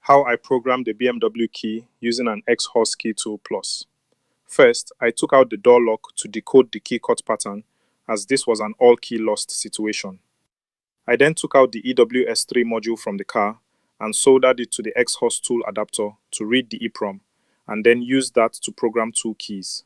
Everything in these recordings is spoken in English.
how I programmed the BMW key using an Xhorse Key Tool Plus. First, I took out the door lock to decode the key cut pattern, as this was an all key lost situation. I then took out the EWS3 module from the car and soldered it to the Xhorse Tool adapter to read the EEPROM, and then used that to program two keys.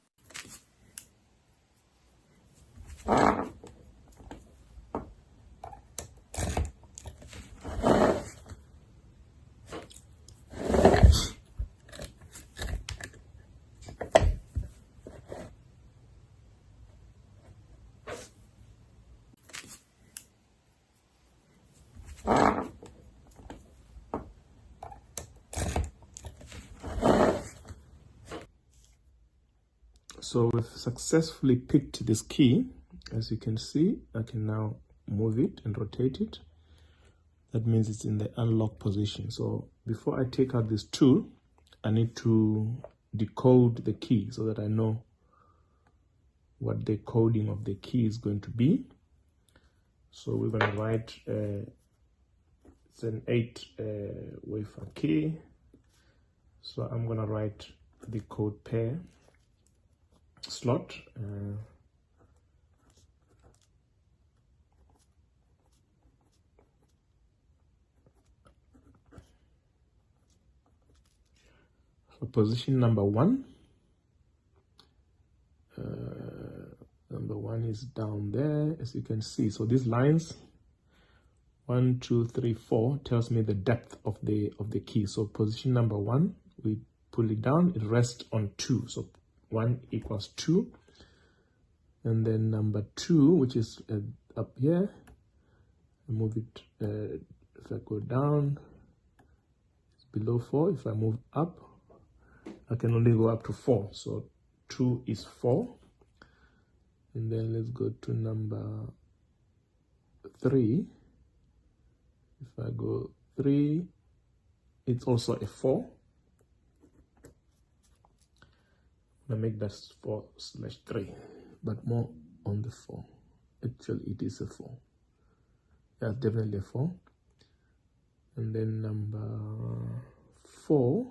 So we've successfully picked this key. As you can see, I can now move it and rotate it. That means it's in the unlock position. So before I take out this tool, I need to decode the key so that I know what the coding of the key is going to be. So we're going to write, it's an 8 wafer key. So I'm going to write the code pair slot. For position number 1, number 1 is down there, as you can see. So these lines 1, 2, 3, 4 tells me the depth of the key. So position number 1, we pull it down, it rests on 2. So 1 equals 2, and then number 2, which is up here, I move it. If I go down, it's below 4. If I move up, I can only go up to 4. So 2 is 4, and then let's go to number 3. If I go 3, it's also a 4. I make that 4/3, but more on the 4. Actually, it is a 4. Yeah, definitely a 4. And then number 4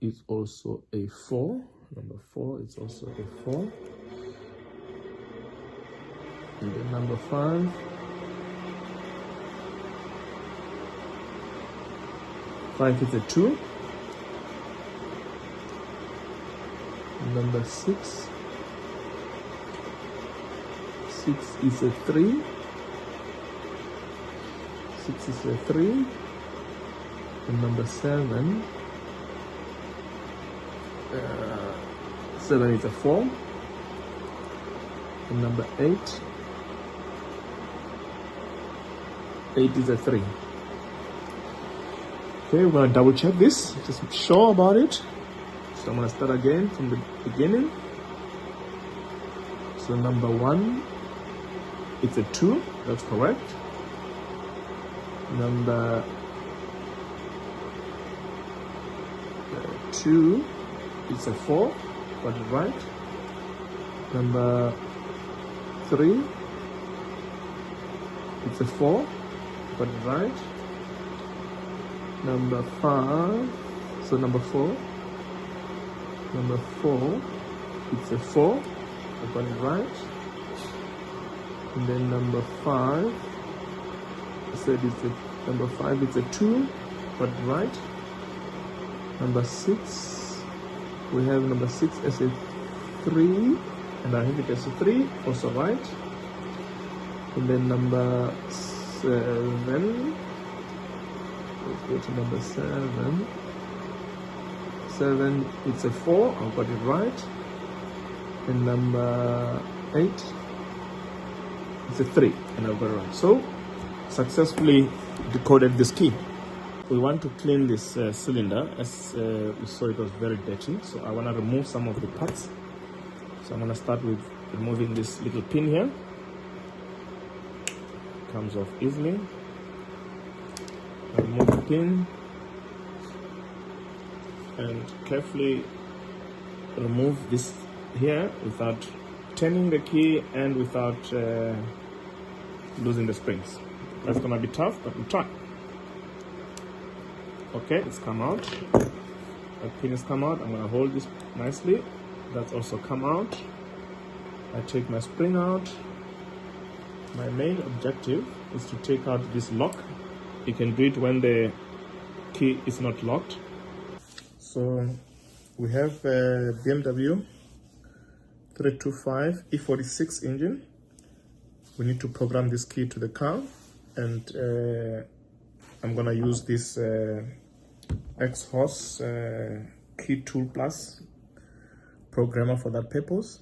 is also a 4. Number 4 is also a 4. And then number 5. 5 is a 2. Number 6. 6 is a 3. 6 is a 3. And number 7. 7 is a 4. And number 8. 8 is a 3. Okay, we're going to double check this, just be sure about it. So I'm going to start again from the beginning. So number 1, it's a 2, that's correct. Number 2, it's a 4, got it right. Number 3, it's a 4, got it right. Number 5, so number 4, it's a 4, I got it right. And then number 5, I said number 5, it's a 2, got it right. Number 6, we have number 6 as a 3, and I have it as a 3, also right. And then number 7, let's go to number 7. 7, it's a 4, I got it right. And number 8, it's a 3, and I got it right. So, successfully decoded this key. We want to clean this cylinder, as we saw it was very dirty. So I want to remove some of the parts. So I'm going to start with removing this little pin here. Comes off easily. Remove the pin and carefully remove this here without turning the key and without losing the springs. That's gonna be tough, but we'll try. Okay, it's come out. The pin has come out. I'm gonna hold this nicely. That's also come out. I take my spring out. My main objective is to take out this lock. You can do it when the key is not locked. So we have a BMW 325 E46 engine. We need to program this key to the car, and I'm gonna use this Xhorse Key Tool Plus programmer for that purpose.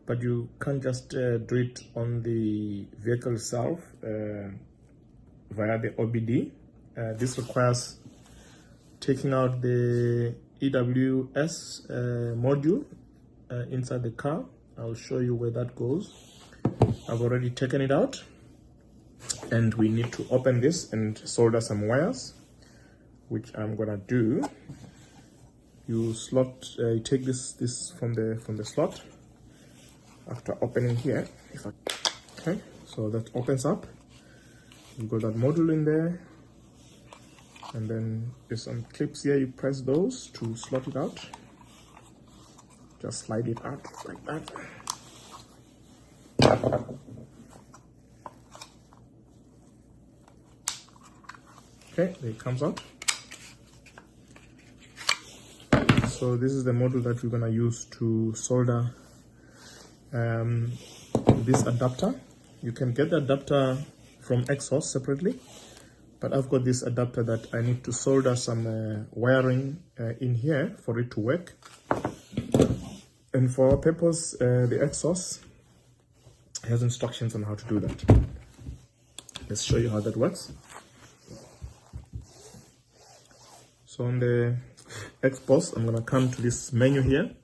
But you can't just do it on the vehicle itself via the OBD. This requires taking out the EWS module inside the car. I'll show you where that goes. I've already taken it out, and we need to open this and solder some wires, which I'm gonna do. You you take this from the slot. After opening here, okay, so that opens up. You've got that module in there, and then there's some clips here. You press those to slot it out. Just slide it out like that. Okay, there it comes out. So this is the module that we're gonna use to solder this adapter. You can get the adapter from Xhorse separately, but I've got this adapter that I need to solder some wiring in here for it to work. And for our purpose, the Xhorse has instructions on how to do that. Let's show you how that works. So on the Xbox, I'm gonna come to this menu here,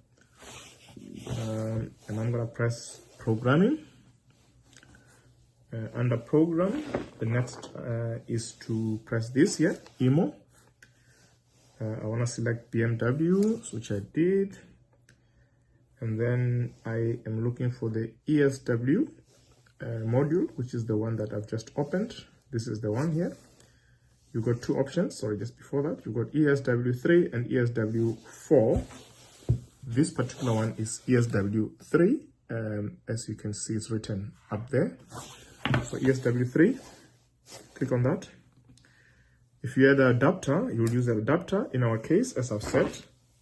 and I'm gonna press programming. Under program, the next is to press this here, IMO. I want to select BMW, which I did, and then I am looking for the ESW module, which is the one that I've just opened. This is the one here. You've got two options, sorry, just before that. You've got ESW3 and ESW4. This particular one is ESW3. As you can see, it's written up there. So ESW3, click on that. If you had an adapter, you'll use an adapter. In our case, as I've said,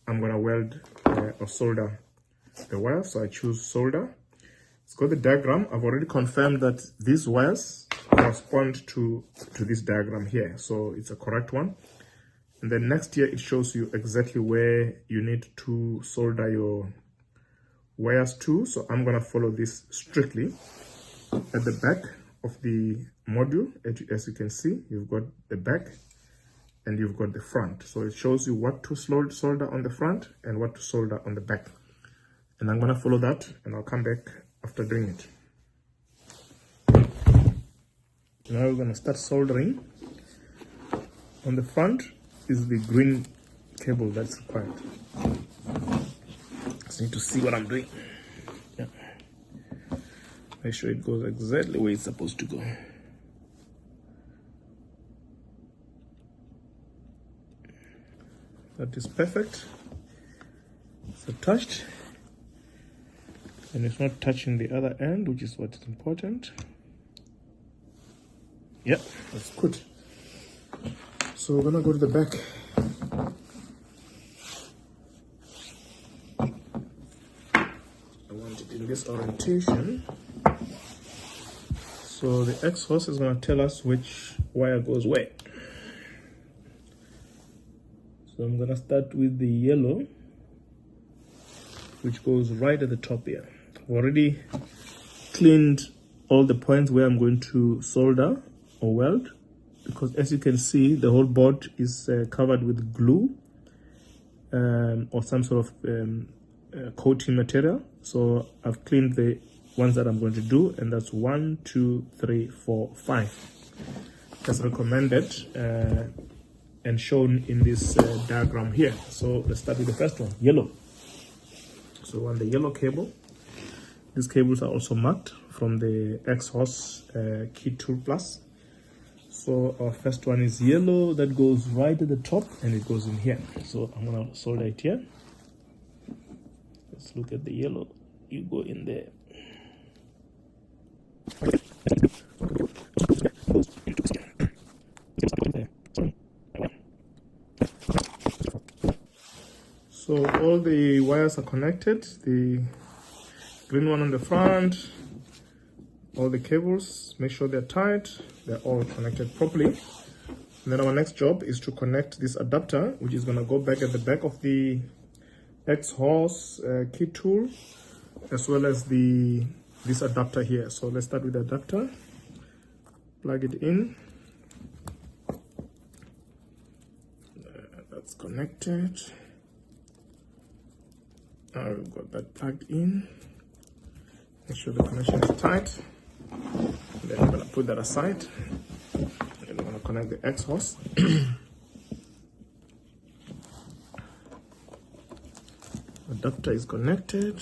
I'm going to weld or solder the wire. So I choose solder. It's got the diagram. I've already confirmed that these wires correspond to this diagram here. So it's a correct one. And then next here, it shows you exactly where you need to solder your wires to. So I'm going to follow this strictly. At the back of the module, as you can see, you've got the back and you've got the front. So it shows you what to solder on the front and what to solder on the back. And I'm going to follow that, and I'll come back after doing it. Now we're going to start soldering. On the front is the green cable that's required. Just need to see what I'm doing. Yeah. Make sure it goes exactly where it's supposed to go. That is perfect. It's attached. And it's not touching the other end, which is what is important. Yeah, that's good. So we're gonna go to the back. I want it in this orientation. So the Xhorse is gonna tell us which wire goes where. So I'm gonna start with the yellow, which goes right at the top here. I've already cleaned all the points where I'm going to solder or weld, because as you can see, the whole board is covered with glue or some sort of coating material. So I've cleaned the ones that I'm going to do, and that's 1, 2, 3, 4, 5. That's recommended and shown in this diagram here. So let's start with the first one, yellow. So on the yellow cable, these cables are also marked from the Xhorse Key Tool Plus. So our first one is yellow, that goes right at the top and it goes in here. So I'm gonna solder it here. Let's look at the yellow. You go in there. So all the wires are connected, the green one on the front, all the cables, make sure they're tight, they're all connected properly. And then our next job is to connect this adapter, which is going to go back at the back of the Xhorse Key Tool, as well as this adapter here. So let's start with the adapter, plug it in. That's connected. We've got that plugged in. Make sure the connection is tight. And then I'm going to put that aside. And I'm going to connect the Xhorse. Adapter is connected.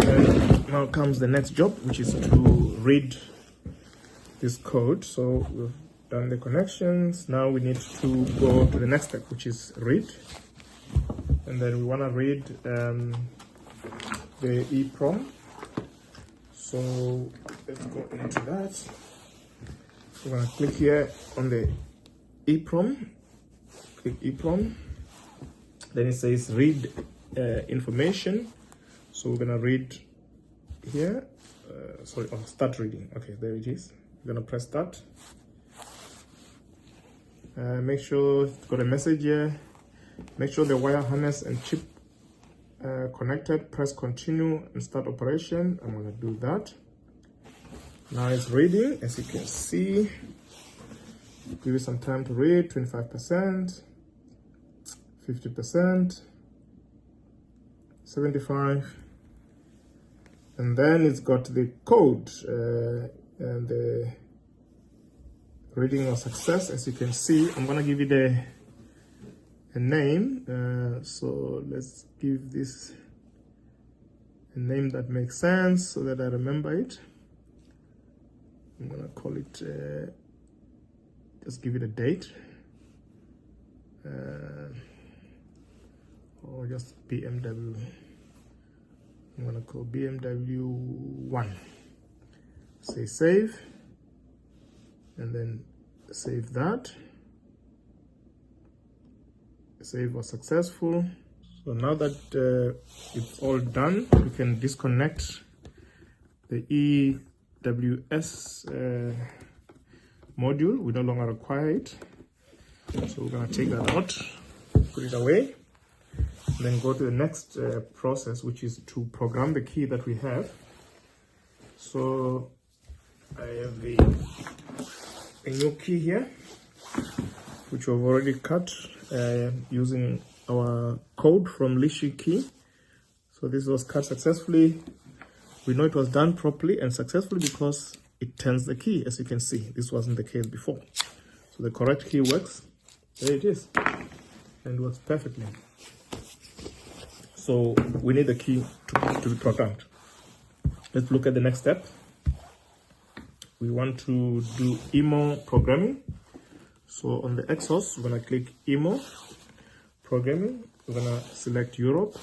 And now comes the next job, which is to read this code. So we've done the connections. Now we need to go to the next step, which is read. And then we want to read the EEPROM. So let's go into that. We're going to click here on the EEPROM. Click EEPROM. Then it says read information. So we're going to read here. Start reading. Okay, there it is. We're going to press start. Make sure it's got a message here. Make sure the wire harness and chip connected. Press continue and start operation. I'm going to do that. Now it's reading, as you can see. Give it some time to read. 25%, 50%, 75%. And then it's got the code and the reading of success. As you can see, I'm gonna give it a name. So let's give this a name that makes sense so that I remember it. I'm gonna call it, just give it a date. Or just BMW. I'm gonna call BMW 1. Say save, and then save that. Save was successful. So now that it's all done, we can disconnect the EWS module. We no longer require it. So we're gonna take that out, put it away. Then go to the next process, which is to program the key that we have. So I have a new key here, which we've already cut using our code from Lishi Key. So this was cut successfully. We know it was done properly and successfully because it turns the key, as you can see. This wasn't the case before. So the correct key works. There it is. And works perfectly. So we need the key to be programmed. Let's look at the next step. We want to do immo programming. So on the Xhorse, we're gonna click immo programming. We're gonna select Europe.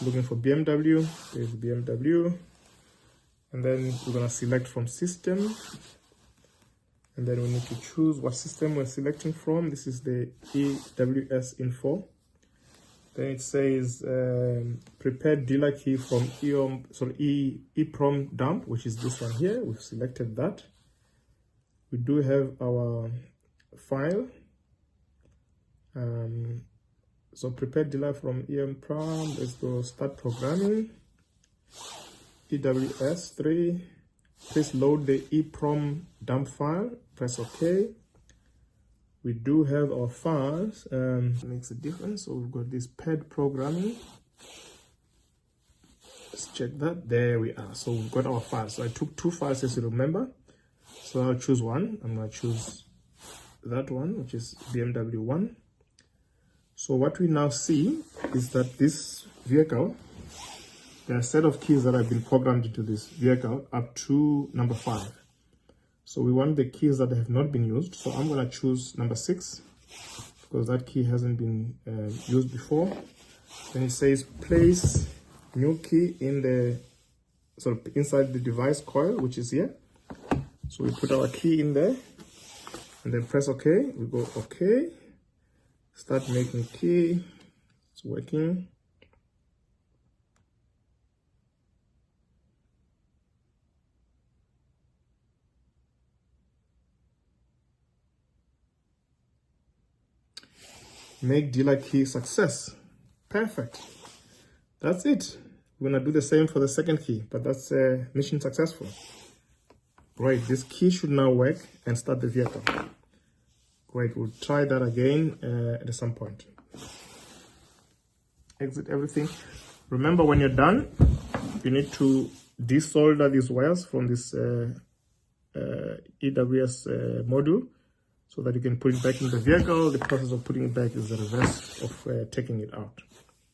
Looking for BMW, there's BMW. And then we're gonna select from system. And then we need to choose what system we're selecting from. This is the EWS info. Then it says prepare dealer key from EEPROM dump, which is this one here. We've selected that. We do have our file. So prepare dealer from EEPROM. Let's go start programming. EWS3. Please load the EEPROM dump file. Press OK. We do have our files. Makes a difference. So we've got this paired programming. Let's check that. There we are. So we've got our files. So I took two files, as you remember. So I'll choose one. I'm going to choose that one, which is BMW 1. So what we now see is that this vehicle, there are a set of keys that have been programmed into this vehicle up to number 5. So we want the keys that have not been used. So I'm going to choose number 6 because that key hasn't been used before. Then it says place new key in the inside the device coil, which is here. So we put our key in there and then press OK. We go OK. Start making key. It's working. Make dealer key success. Perfect. That's it. We're going to do the same for the second key, but that's mission successful. Right, this key should now work and start the vehicle. Great, we'll try that again at some point. Exit everything. Remember, when you're done, you need to desolder these wires from this EWS module so that you can put it back in the vehicle. The process of putting it back is the reverse of taking it out.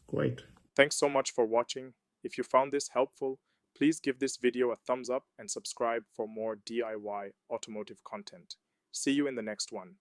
Great. Thanks so much for watching. If you found this helpful, please give this video a thumbs up and subscribe for more DIY automotive content. See you in the next one.